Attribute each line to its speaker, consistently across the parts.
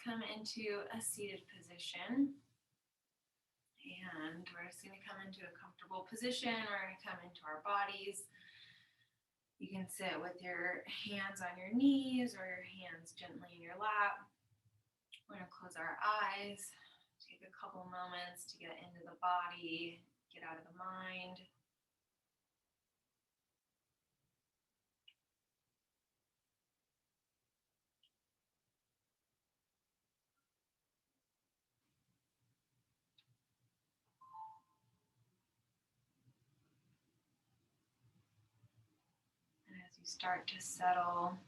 Speaker 1: come into a seated position. And we're just going to come into a comfortable position. We're going to come into our bodies. You can sit with your hands on your knees or your hands gently in your lap. We're going to close our eyes, take a couple moments to get into the body, get out of the mind. As you start to settle,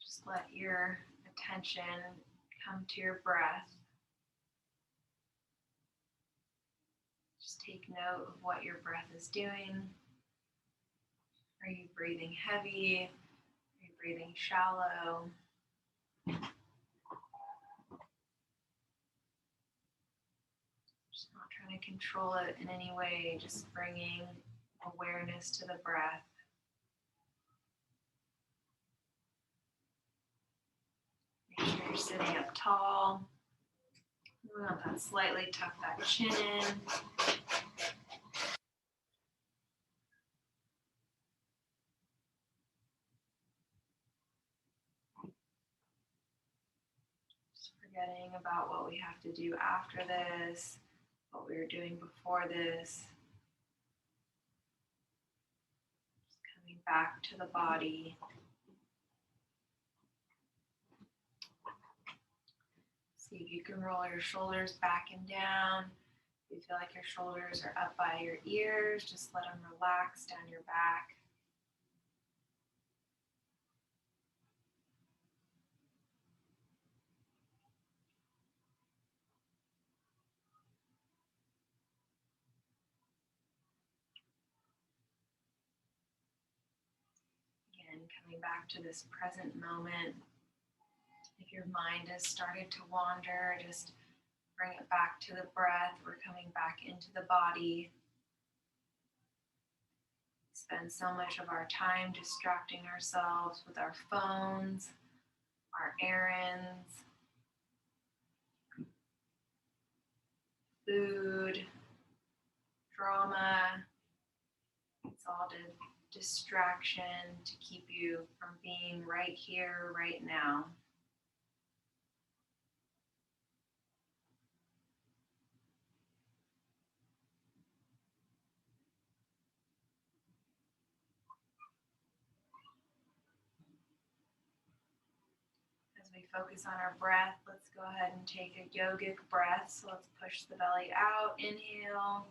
Speaker 1: just let your attention come to your breath. Just take note of what your breath is doing. Are you breathing heavy? Are you breathing shallow? Just not trying to control it in any way, just bringing awareness to the breath. Make sure you're sitting up tall. We want that slightly tuck that chin in. Just forgetting about what we have to do after this, what we were doing before this. Just coming back to the body. See if you can roll your shoulders back and down. If you feel like your shoulders are up by your ears, just let them relax down your back. Again, coming back to this present moment. If your mind has started to wander, just bring it back to the breath. We're coming back into the body. We spend so much of our time distracting ourselves with our phones, our errands, food, drama. It's all distraction to keep you from being right here, right now. As we focus on our breath, let's go ahead and take a yogic breath. So let's push the belly out. Inhale.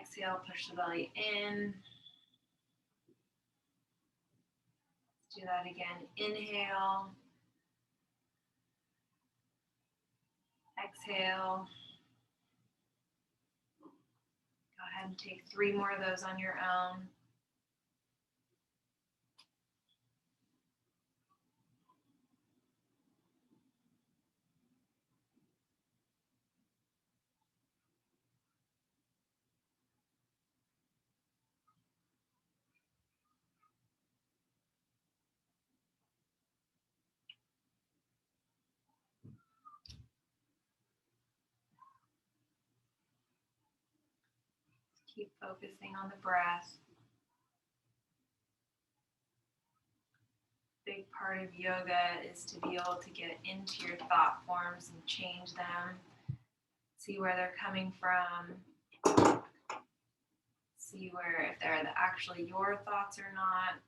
Speaker 1: Exhale, push the belly in. Let's do that again. Inhale. Exhale. Go ahead and take 3 more of those on your own. Keep focusing on the breath. Big part of yoga is to be able to get into your thought forms and change them. See where they're coming from. See where, if they're actually your thoughts or not.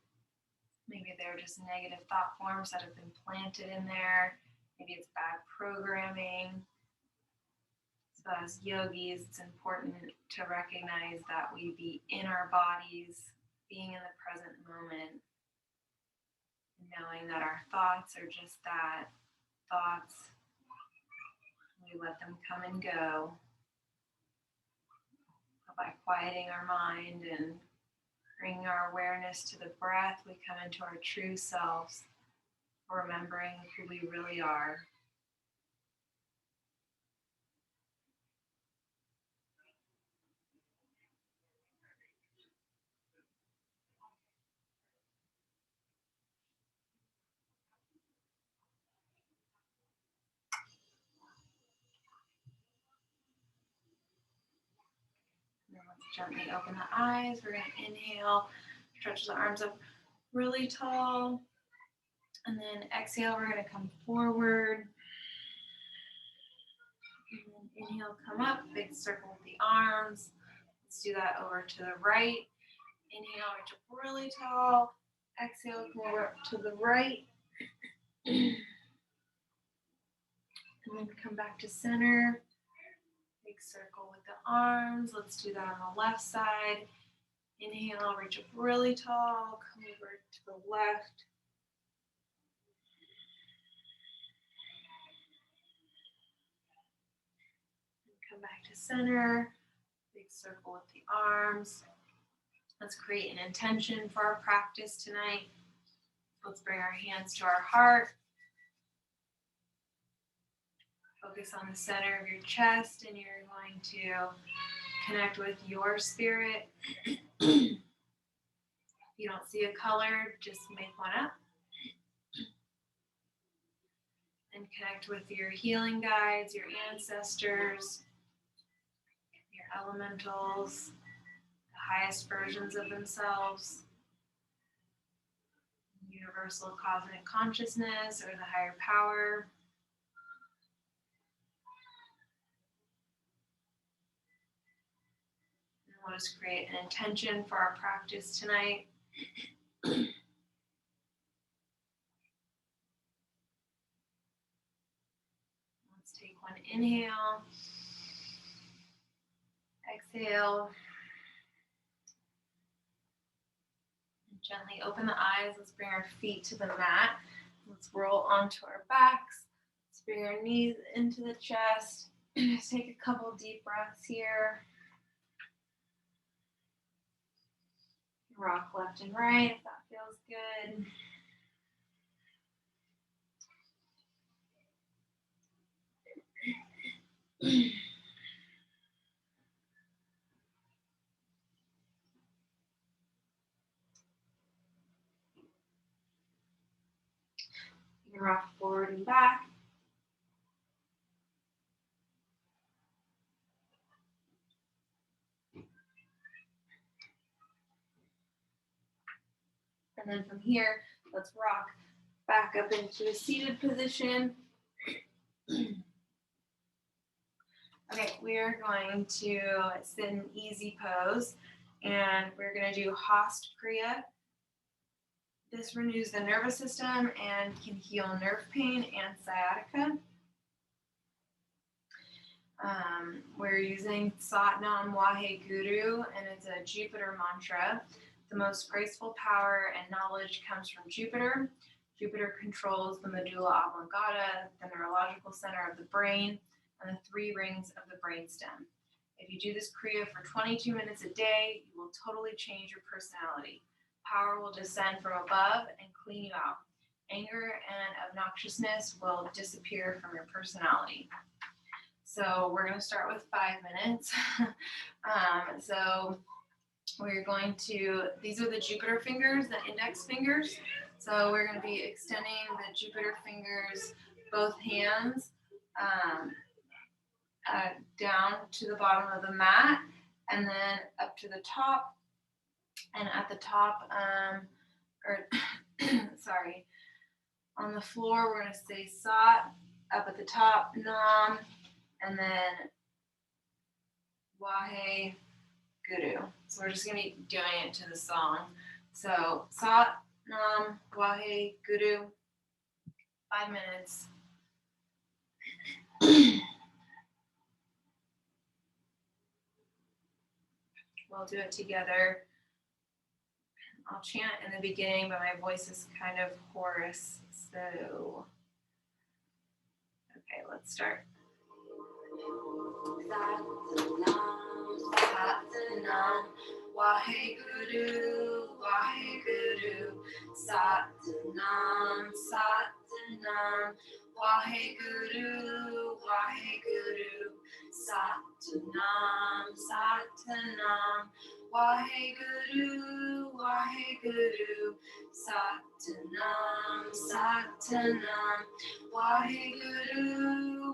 Speaker 1: Maybe they're just negative thought forms that have been planted in there. Maybe it's bad programming. So as yogis, it's important to recognize that we be in our bodies, being in the present moment, knowing that our thoughts are just that, thoughts. We let them come and go. But by quieting our mind and bringing our awareness to the breath, we come into our true selves, remembering who we really are. Gently open the eyes. We're going to inhale, stretch the arms up really tall. And then exhale, we're going to come forward. And then inhale, come up, big circle with the arms. Let's do that over to the right. Inhale, reach up really tall. Exhale, come over up to the right. And then come back to center. Big circle with the arms. Let's do that on the left side. Inhale, reach up really tall. Come over to the left. And come back to center. Big circle with the arms. Let's create an intention for our practice tonight. Let's bring our hands to our heart. Focus on the center of your chest, and you're going to connect with your spirit. If you don't see a color, just make one up. And connect with your healing guides, your ancestors, your elementals, the highest versions of themselves, universal cosmic consciousness, or the higher power. And we'll just create an intention for our practice tonight. Let's take one inhale, exhale, and gently open the eyes. Let's bring our feet to the mat. Let's roll onto our backs. Let's bring our knees into the chest. Just take a couple deep breaths here. Rock left and right if that feels good. You can rock forward and back. And then from here, let's rock back up into a seated position. Okay, we are going to sit in easy pose, and we're going to do Hast Kriya. This renews the nervous system and can heal nerve pain and sciatica. We're using Sat Nam Wahe Guru, and it's a Jupiter mantra. The most graceful power and knowledge comes from Jupiter. Jupiter controls the medulla oblongata, the neurological center of the brain, and the 3 rings of the brainstem. If you do this Kriya for 22 minutes a day, you will totally change your personality. Power will descend from above and clean you out. Anger and obnoxiousness will disappear from your personality. So we're going to start with 5 minutes. So we're going to, these are the Jupiter fingers, the index fingers. So we're going to be extending the Jupiter fingers, both hands, down to the bottom of the mat, and then up to the top. And at the top, on the floor, we're going to say Sat. Up at the top, Nam, and then Wahe Guru. So we're just going to be doing it to the song. So Sat Nam Wahe Guru, 5 minutes. We'll do it together. I'll chant in the beginning, but my voice is kind of hoarse. So, okay, let's start. Satanam, Waheguru, Waheguru, Satanam, Satanam, Waheguru, Waheguru, Satanam, Satanam, Waheguru, Waheguru, Satanam, Satanam, Waheguru,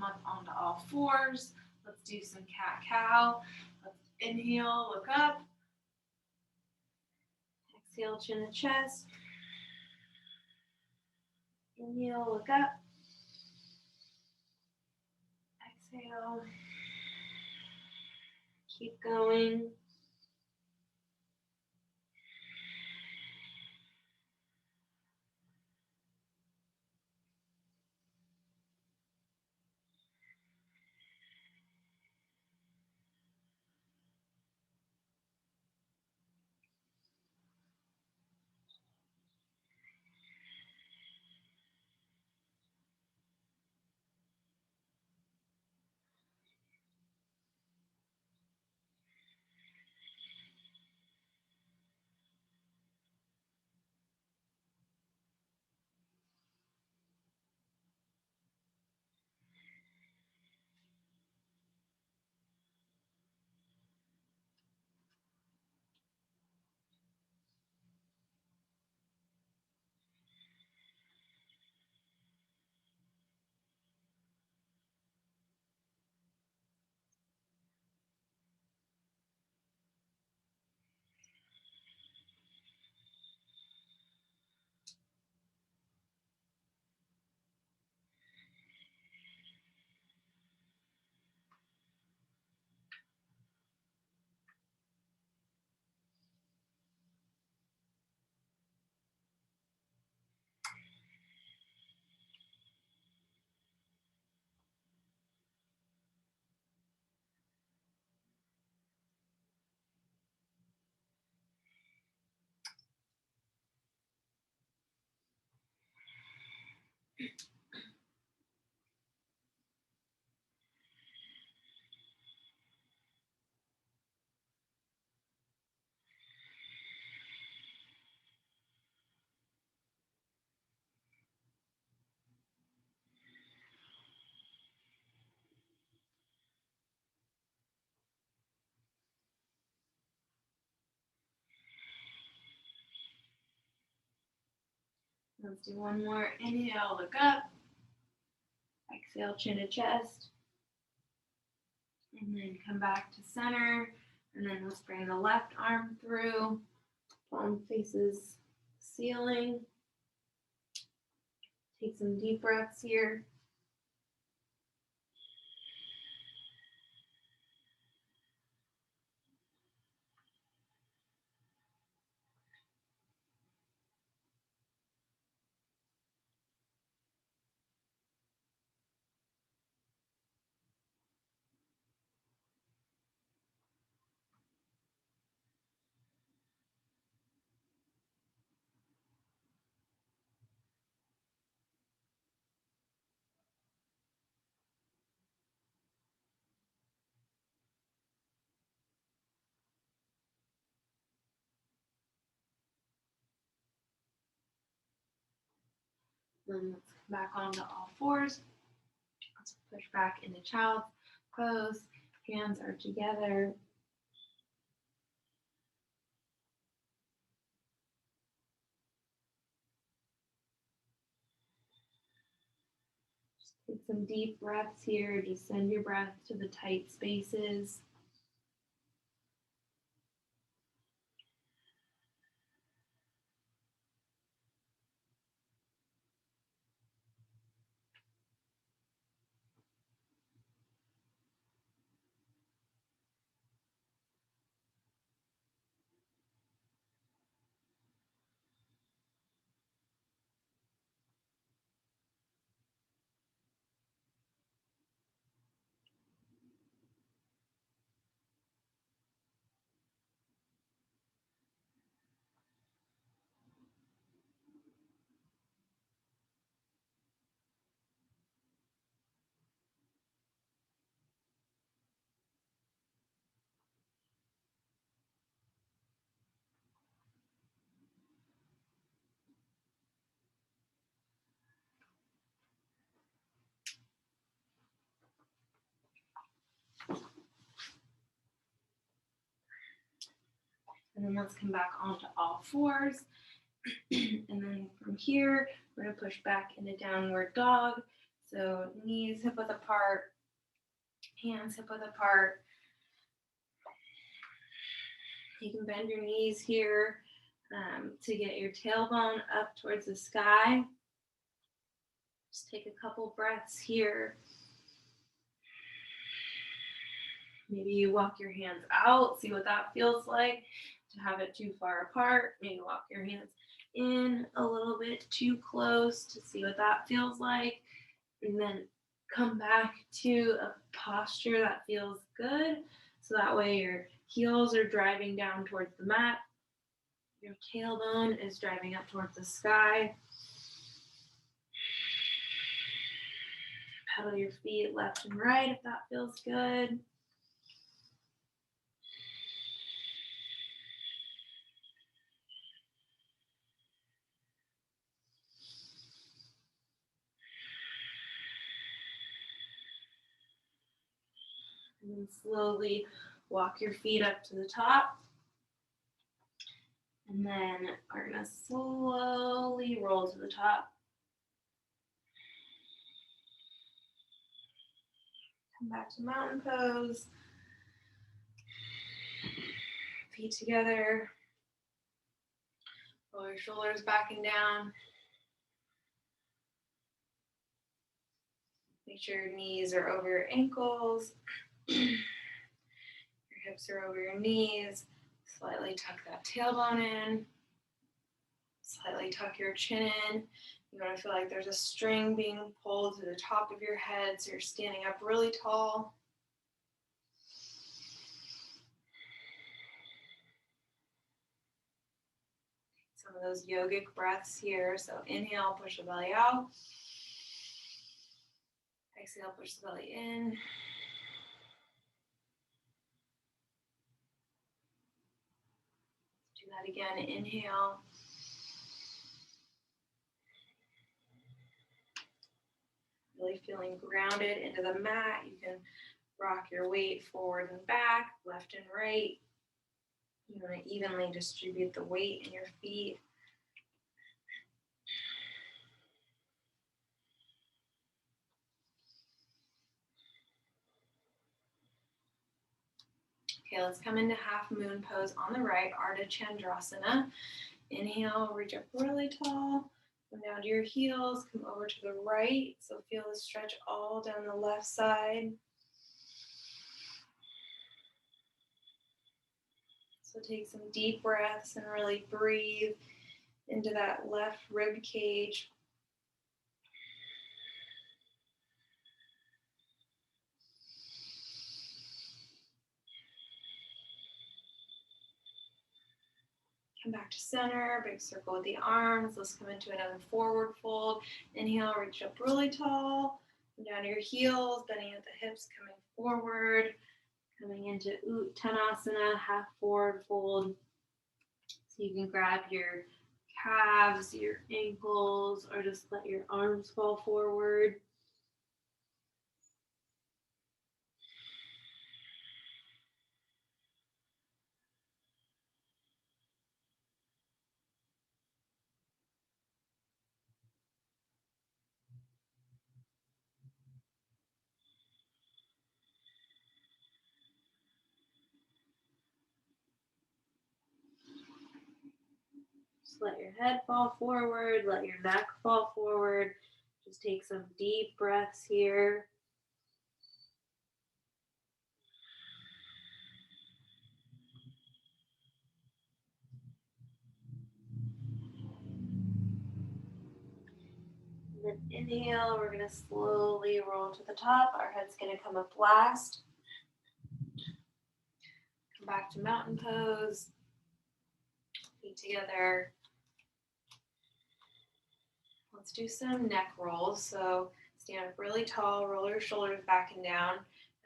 Speaker 1: come up onto all fours. Let's do some cat-cow. Let's inhale, look up. Exhale, chin to chest. Inhale, look up. Exhale. Keep going. Let's do one more. Inhale, look up. Exhale, chin to chest. And then come back to center. And then let's bring the left arm through. Palm faces ceiling. Take some deep breaths here. Then let's come back onto all fours. Let's push back into child's pose. Hands are together. Just take some deep breaths here. Just send your breath to the tight spaces. And then let's come back onto all fours. And then from here, we're going to push back into downward dog. So knees hip width apart, hands hip width apart. You can bend your knees here to get your tailbone up towards the sky. Just take a couple breaths here. Maybe you walk your hands out, see what that feels like to have it too far apart. Maybe walk your hands in a little bit too close to see what that feels like. And then come back to a posture that feels good. So that way your heels are driving down towards the mat. Your tailbone is driving up towards the sky. Pedal your feet left and right if that feels good. And then slowly walk your feet up to the top. And then we're going to slowly roll to the top. Come back to mountain pose. Feet together. Roll your shoulders back and down. Make sure your knees are over your ankles. Your hips are over your knees. Slightly tuck that tailbone in. Slightly tuck your chin in. You want to feel like there's a string being pulled to the top of your head so you're standing up really tall. Some of those yogic breaths here. So inhale, push the belly out. Exhale, push the belly in. Do that again. Inhale. Really feeling grounded into the mat. You can rock your weight forward and back, left and right. You want to evenly distribute the weight in your feet. Okay, let's come into half moon pose on the right, Ardha Chandrasana. Inhale, reach up really tall. Come down to your heels, come over to the right. So feel the stretch all down the left side. So take some deep breaths and really breathe into that left rib cage. Come back to center, big circle with the arms. Let's come into another forward fold. Inhale, reach up really tall. Come down to your heels, bending at the hips, coming forward. Coming into Uttanasana, half forward fold. So you can grab your calves, your ankles, or just let your arms fall forward. Just let your head fall forward, let your neck fall forward. Just take some deep breaths here. And then inhale, we're going to slowly roll to the top. Our head's going to come up last. Come back to mountain pose. Feet together. Let's do some neck rolls. So stand up really tall, roll your shoulders back and down,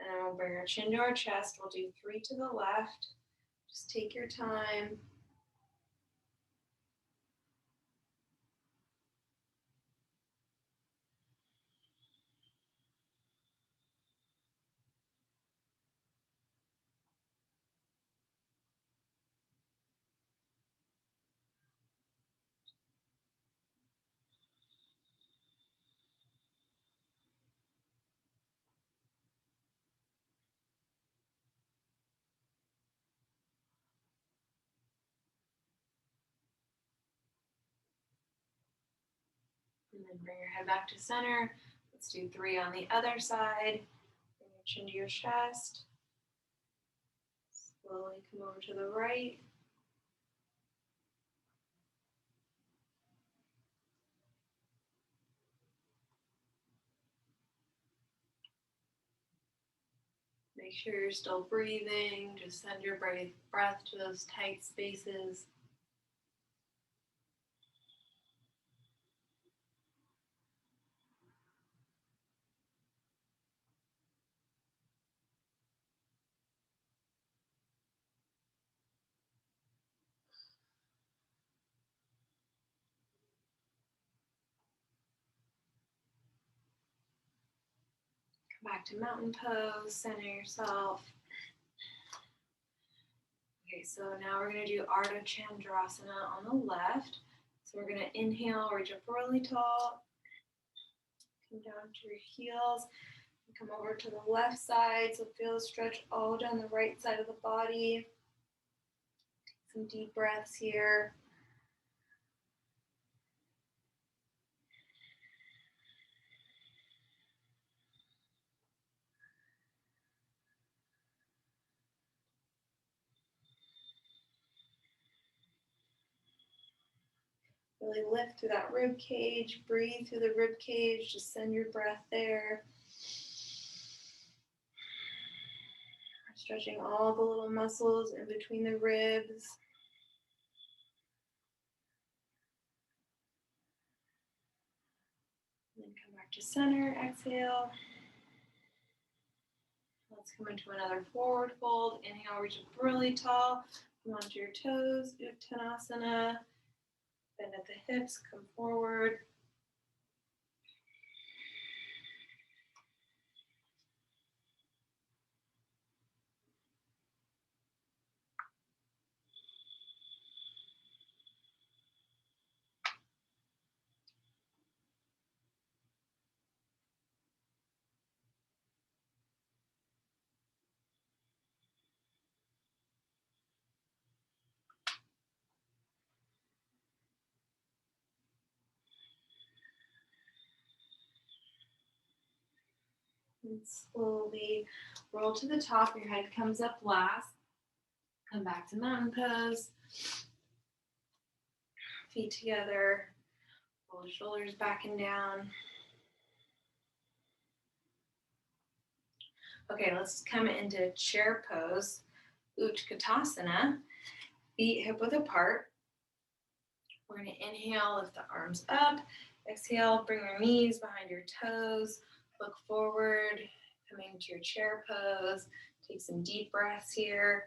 Speaker 1: and then we'll bring our chin to our chest. We'll do 3 to the left. Just take your time. And then bring your head back to center. Let's do 3 on the other side. Bring your chin to your chest. Slowly come over to the right. Make sure you're still breathing. Just send your breath to those tight spaces. Come back to mountain pose. Center yourself. Okay, so now we're going to do Ardha Chandrasana on the left. So we're going to inhale, reach up really tall. Come down to your heels. Come over to the left side. So feel the stretch all down the right side of the body. Take some deep breaths here. Really lift through that rib cage. Breathe through the rib cage. Just send your breath there. Stretching all the little muscles in between the ribs. And then come back to center. Exhale. Let's come into another forward fold. Inhale, reach up really tall. Come onto your toes. Uttanasana. Bend at the hips. Come forward. And slowly roll to the top. Your head comes up last. Come back to mountain pose. Feet together. Roll the shoulders back and down. Okay, let's come into chair pose. Utkatasana. Feet hip width apart. We're going to inhale, lift the arms up. Exhale, bring your knees behind your toes. Look forward, coming into your chair pose. Take some deep breaths here.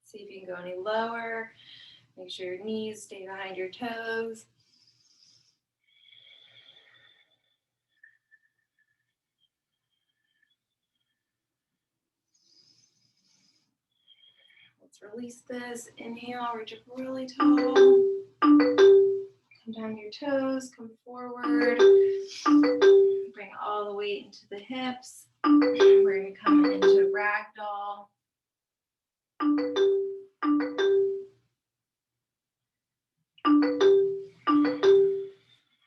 Speaker 1: See if you can go any lower. Make sure your knees stay behind your toes. Let's release this. Inhale, reach up really tall. Come down your toes, come forward. Bring all the weight into the hips. We're going to come into ragdoll.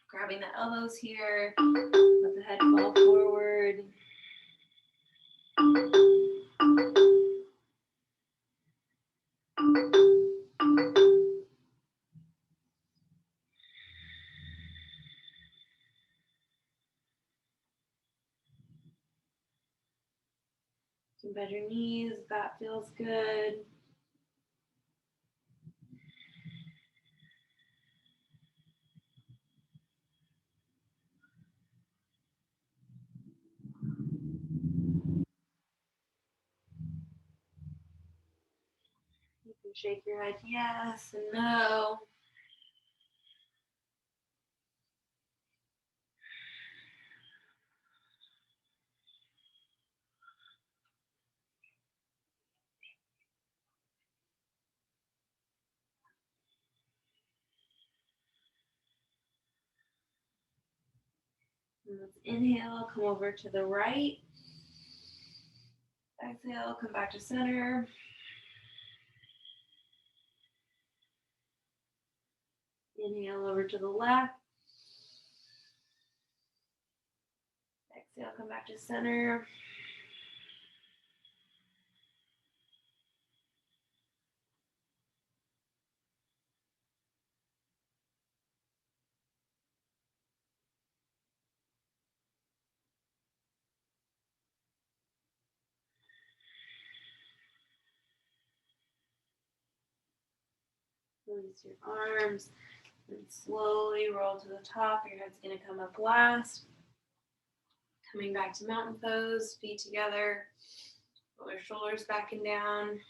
Speaker 1: Grabbing the elbows here, let the head fall forward. You can bend your knees if that feels good. You can shake your head yes and no. Let's inhale, come over to the right. Exhale, come back to center. Inhale over to the left. Exhale, come back to center. Release your arms and slowly roll to the top. Your head's going to come up last. Coming back to mountain pose, feet together. Roll your shoulders back and down.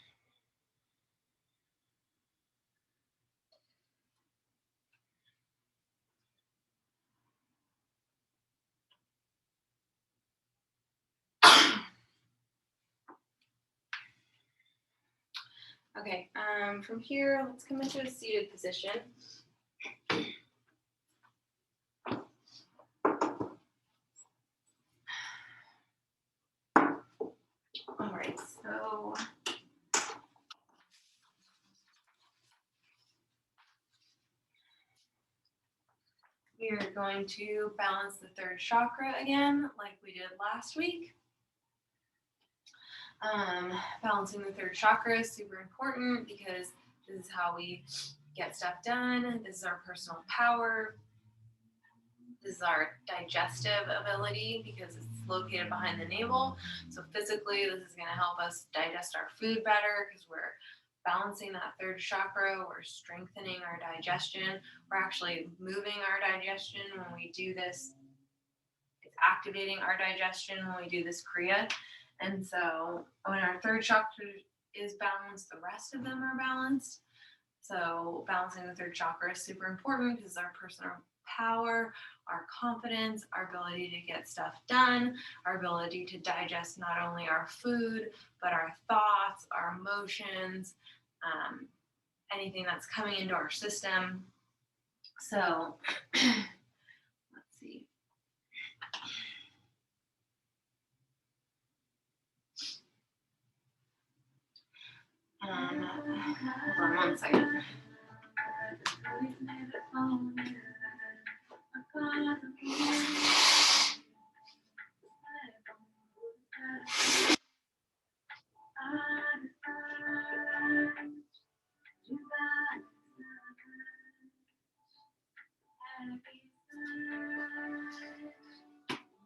Speaker 1: Okay, from here, let's come into a seated position. All right, so we are going to balance the third chakra again, like we did last week. Balancing the third chakra is super important because this is how we get stuff done. This is our personal power. This is our digestive ability because it's located behind the navel. So physically, this is going to help us digest our food better because we're balancing that third chakra. We're strengthening our digestion. We're actually moving our digestion when we do this. It's activating our digestion when we do this Kriya. And so when our third chakra is balanced, the rest of them are balanced. So balancing the third chakra is super important because our personal power, our confidence, our ability to get stuff done, our ability to digest not only our food, but our thoughts, our emotions, anything that's coming into our system. So let's see. Hold on one second.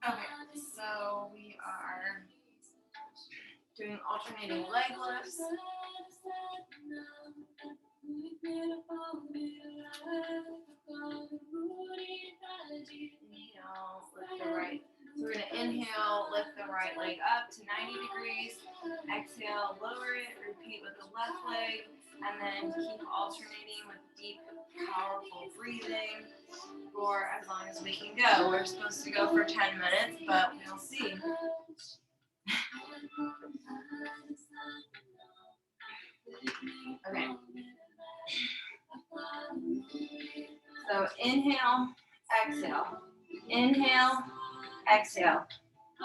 Speaker 1: Okay, so we are doing alternating leg lifts. Inhale, lift the right. So we're going to inhale, lift the right leg up to 90 degrees. Exhale, lower it, repeat with the left leg, and then keep alternating with deep, powerful breathing for as long as we can go. We're supposed to go for 10 minutes, but we'll see. Okay. So inhale, exhale. Inhale, exhale.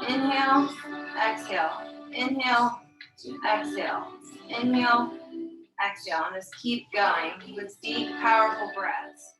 Speaker 1: Inhale, exhale. Inhale, exhale. Inhale, exhale. And just keep going with deep, powerful breaths.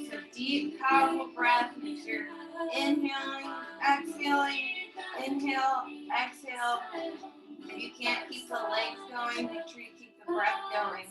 Speaker 1: So deep, powerful breath. Make sure you're inhaling, exhaling, inhale, exhale. If you can't keep the legs going, make sure you keep the breath going.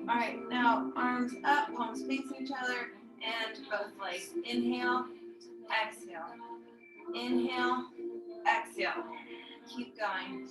Speaker 1: All right, now arms up, palms facing each other, and both legs. Inhale, exhale. Inhale, exhale. Keep going.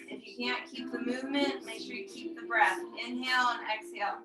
Speaker 1: If you can't keep the movement, make sure you keep the breath. Inhale and exhale.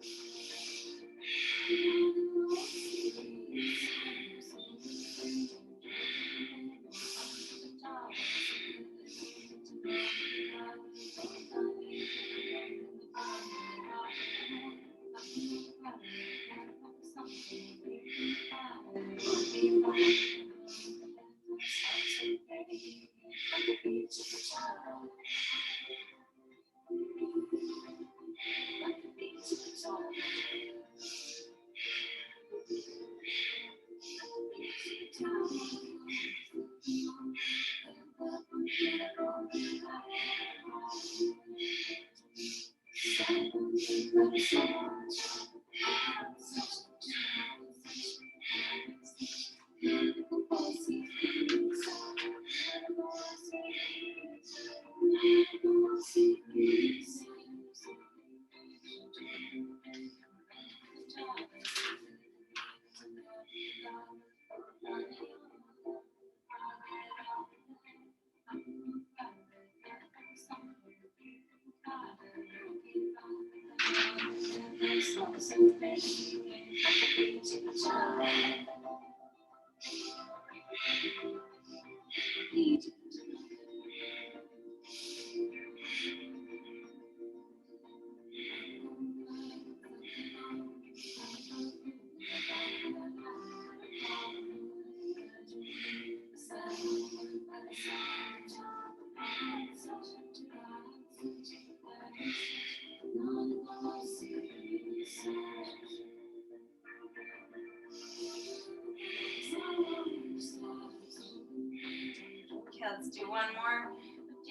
Speaker 1: Okay, let's do one more.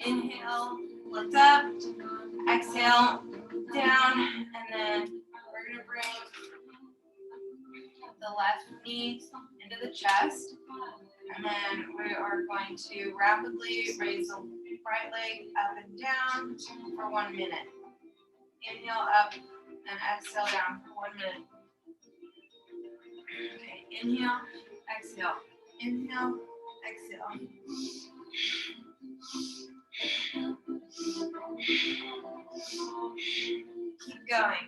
Speaker 1: Inhale, lift up. Exhale, down. And then we're going to bring the left knee into the chest. And then we are going to rapidly raise the right leg up and down for 1 minute. Inhale up and exhale down for 1 minute. Okay, inhale, exhale. Inhale, exhale. Keep going.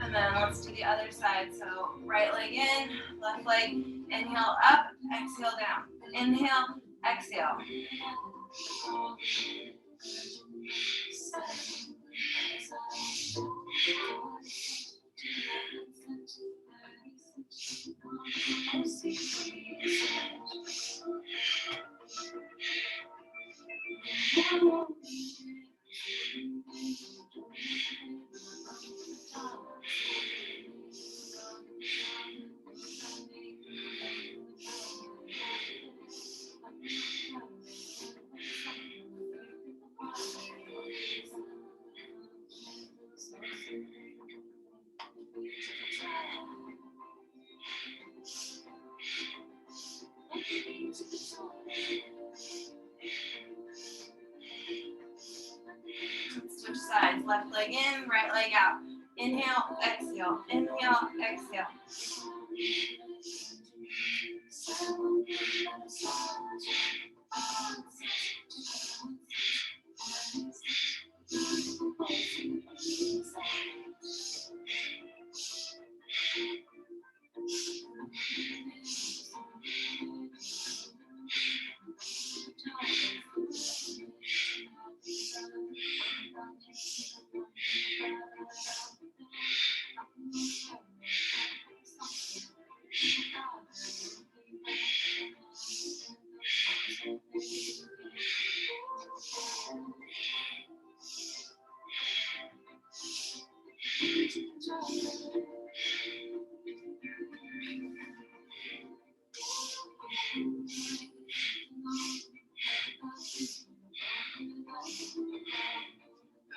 Speaker 1: And then let's do the other side. So right leg in, left leg, inhale up, exhale down. Inhale, exhale. Switch sides. Left leg in, right leg out. Inhale, exhale. Inhale, exhale.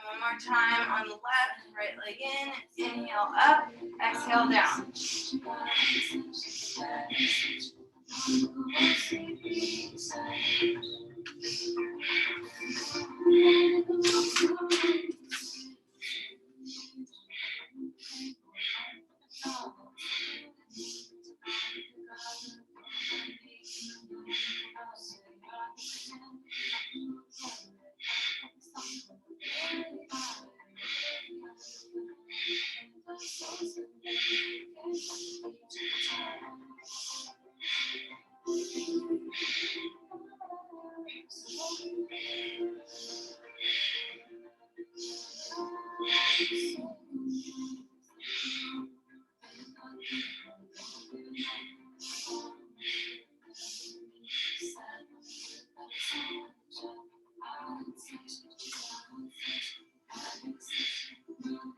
Speaker 1: One more time on the left, right leg in, inhale up, exhale down.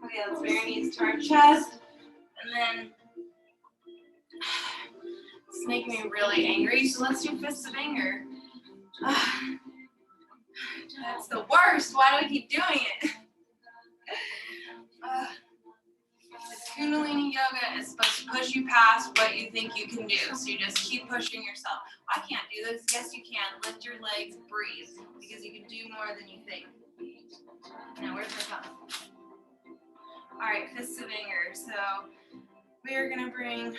Speaker 1: Okay, let's bring our knees to our chest, and then making me really angry, so let's do fists of anger. That's the worst. Why do we keep doing it? Kundalini Yoga is supposed to push you past what you think you can do. So you just keep pushing yourself. I can't do this. Yes, you can. Lift your legs, breathe, because you can do more than you think. Now, where's my thumb? All right, fists of anger. So we are going to bring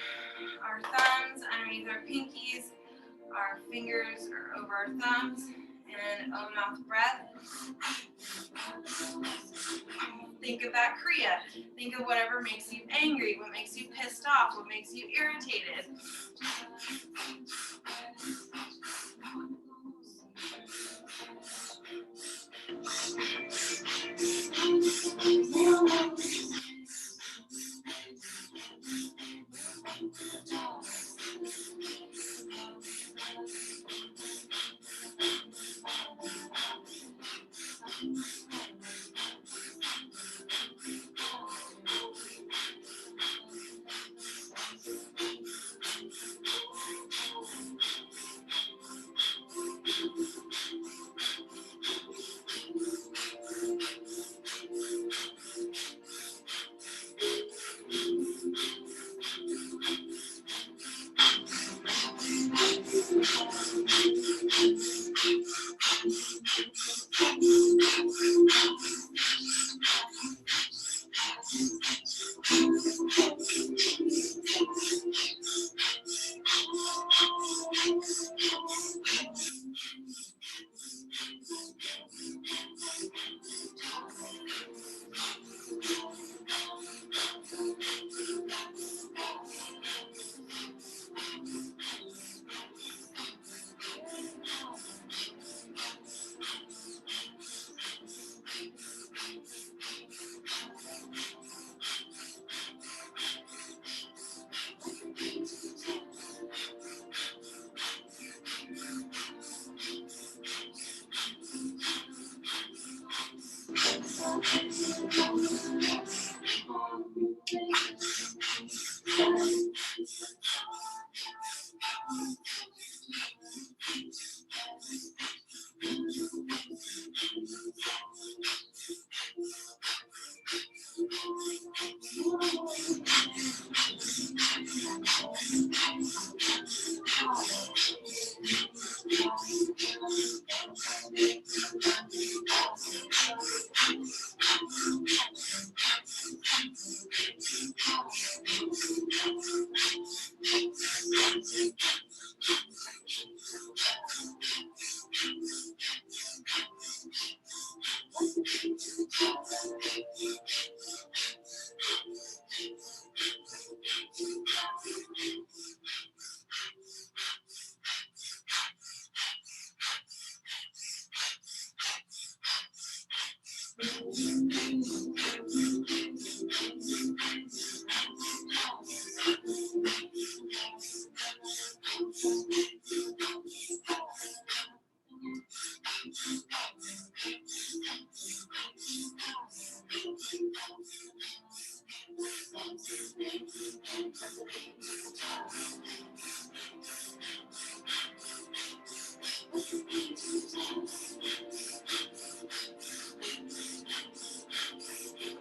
Speaker 1: our thumbs underneath our pinkies. Our fingers are over our thumbs. And open mouth breath. Think of that Kriya. Think of whatever makes you angry, what makes you pissed off, what makes you irritated.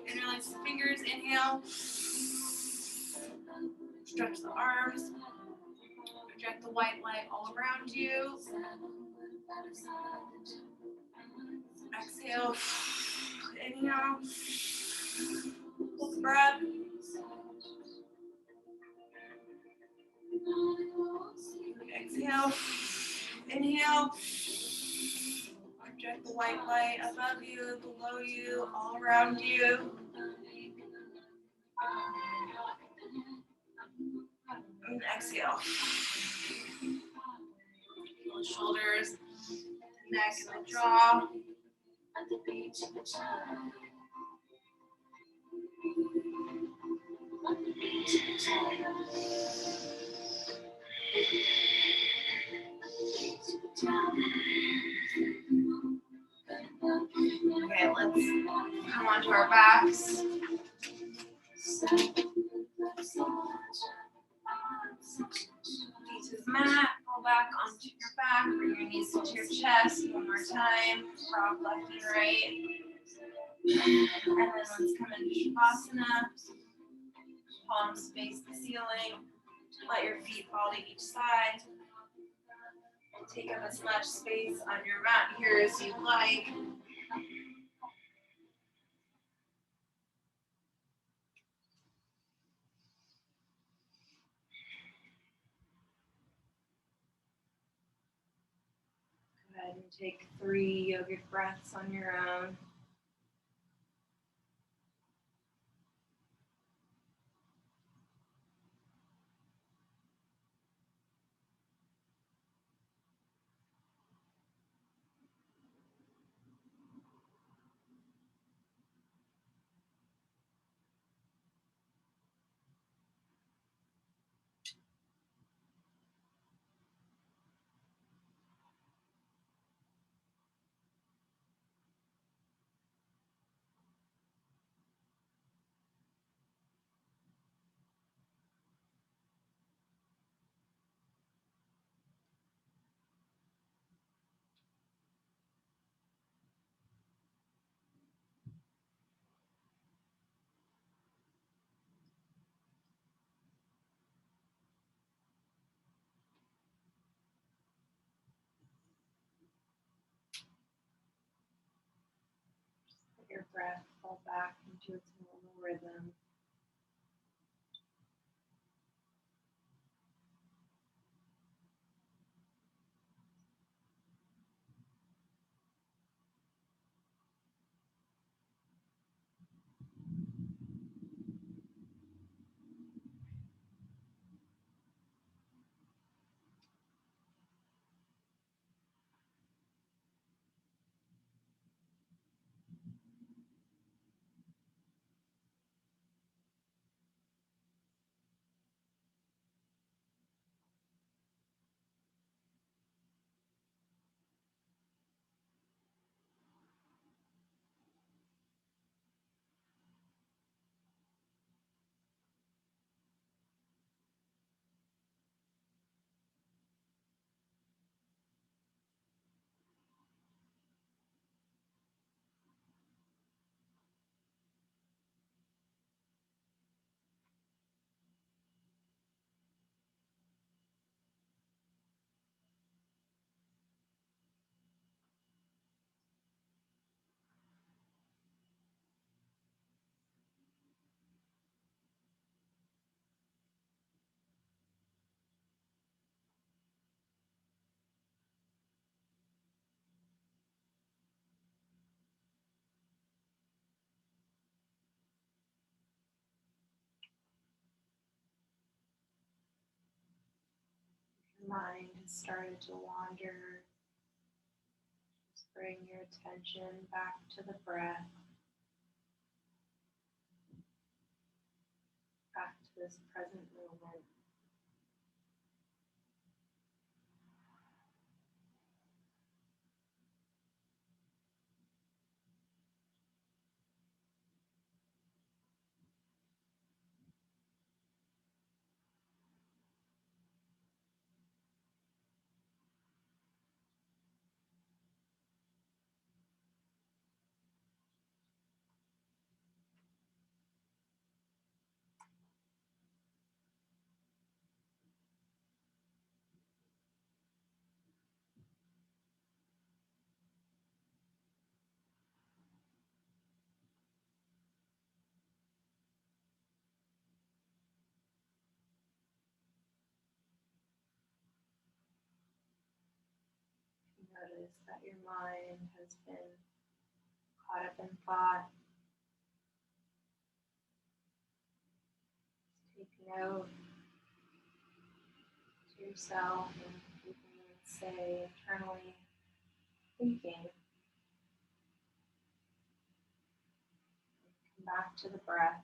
Speaker 1: Interlace the fingers, inhale. Stretch the arms. Project the white light all around you. Exhale. Inhale. Hold the breath. Exhale. Inhale. Project the white light above you, below you, all around you. And exhale. Feel the shoulders, neck, and the jaw. Okay, let's come onto our backs. Feet to the mat, roll back onto your back, bring your knees into your chest. One more time, rock left and right. And then let's come into Shavasana. Palms face the ceiling. Let your feet fall to each side. Take up as much space on your mat here as you like. Go ahead and take 3 yogic breaths on your own. Let your breath fall back into its normal rhythm. Your mind has started to wander. Just bring your attention back to the breath, back to this present moment. Notice that your mind has been caught up in thought. Take note to yourself and you can say internally, thinking. Come back to the breath.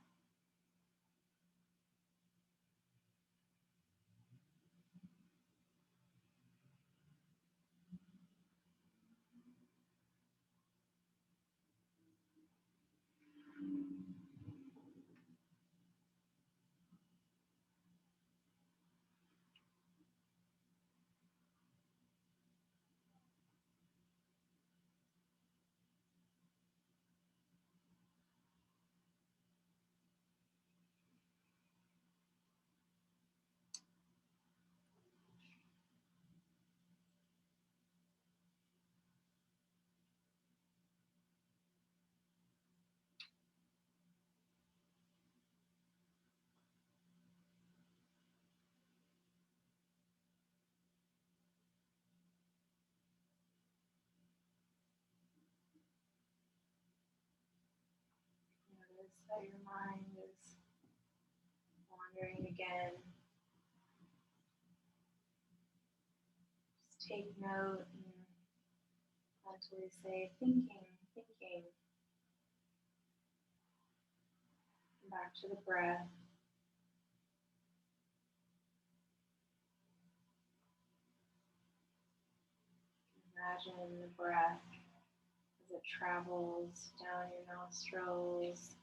Speaker 1: So your mind is wandering again. Just take note and mentally say, thinking, thinking. Back to the breath. Imagine the breath as it travels down your nostrils,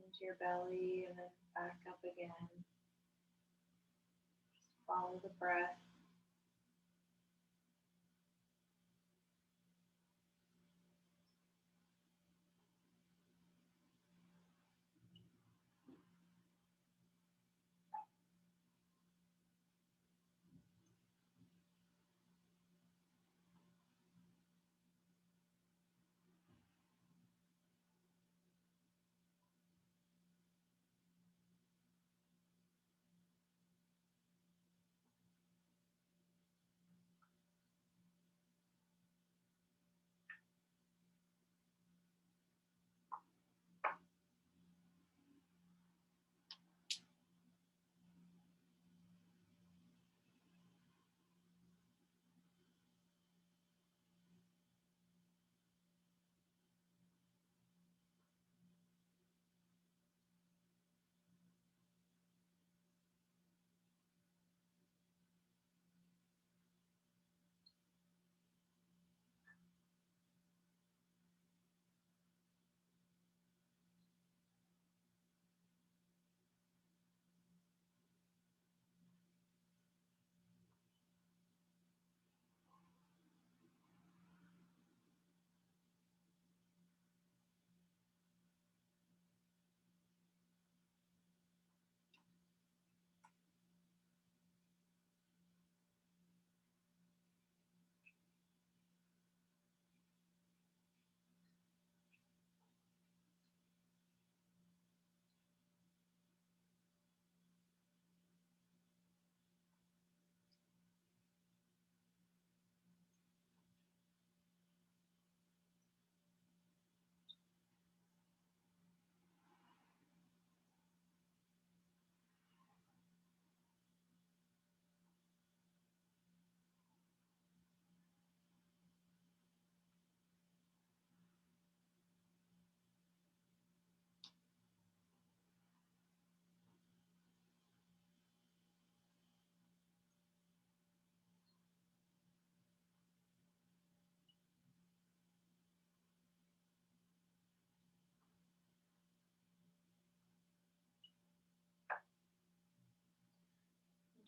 Speaker 1: into your belly, and then back up again. Just follow the breath.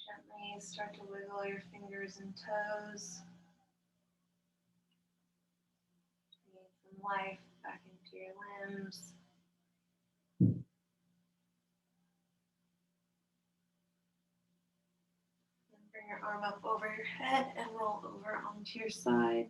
Speaker 1: Gently start to wiggle your fingers and toes. Bringing some life back into your limbs. Then bring your arm up over your head and roll over onto your side.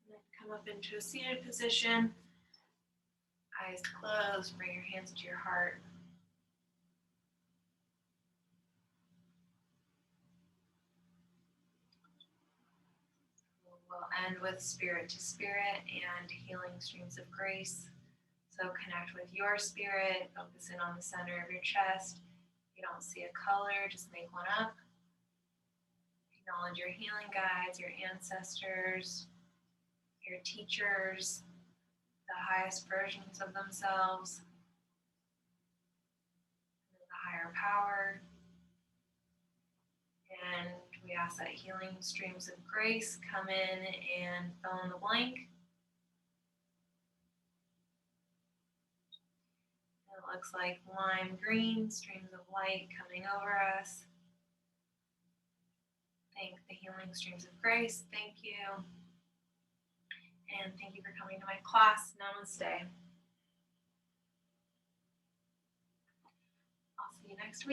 Speaker 1: And then come up into a seated position. Eyes closed. Bring your hands to your heart. We'll end with spirit to spirit and healing streams of grace. So connect with your spirit, focus in on the center of your chest. If you don't see a color, just make one up. Acknowledge your healing guides, your ancestors, your teachers, the highest versions of themselves, and the higher power. And we ask that healing streams of grace come in and fill in the blank. It looks like lime green, streams of light coming over us. Thank the healing streams of grace. Thank you. And thank you for coming to my class. Namaste. I'll see you next week.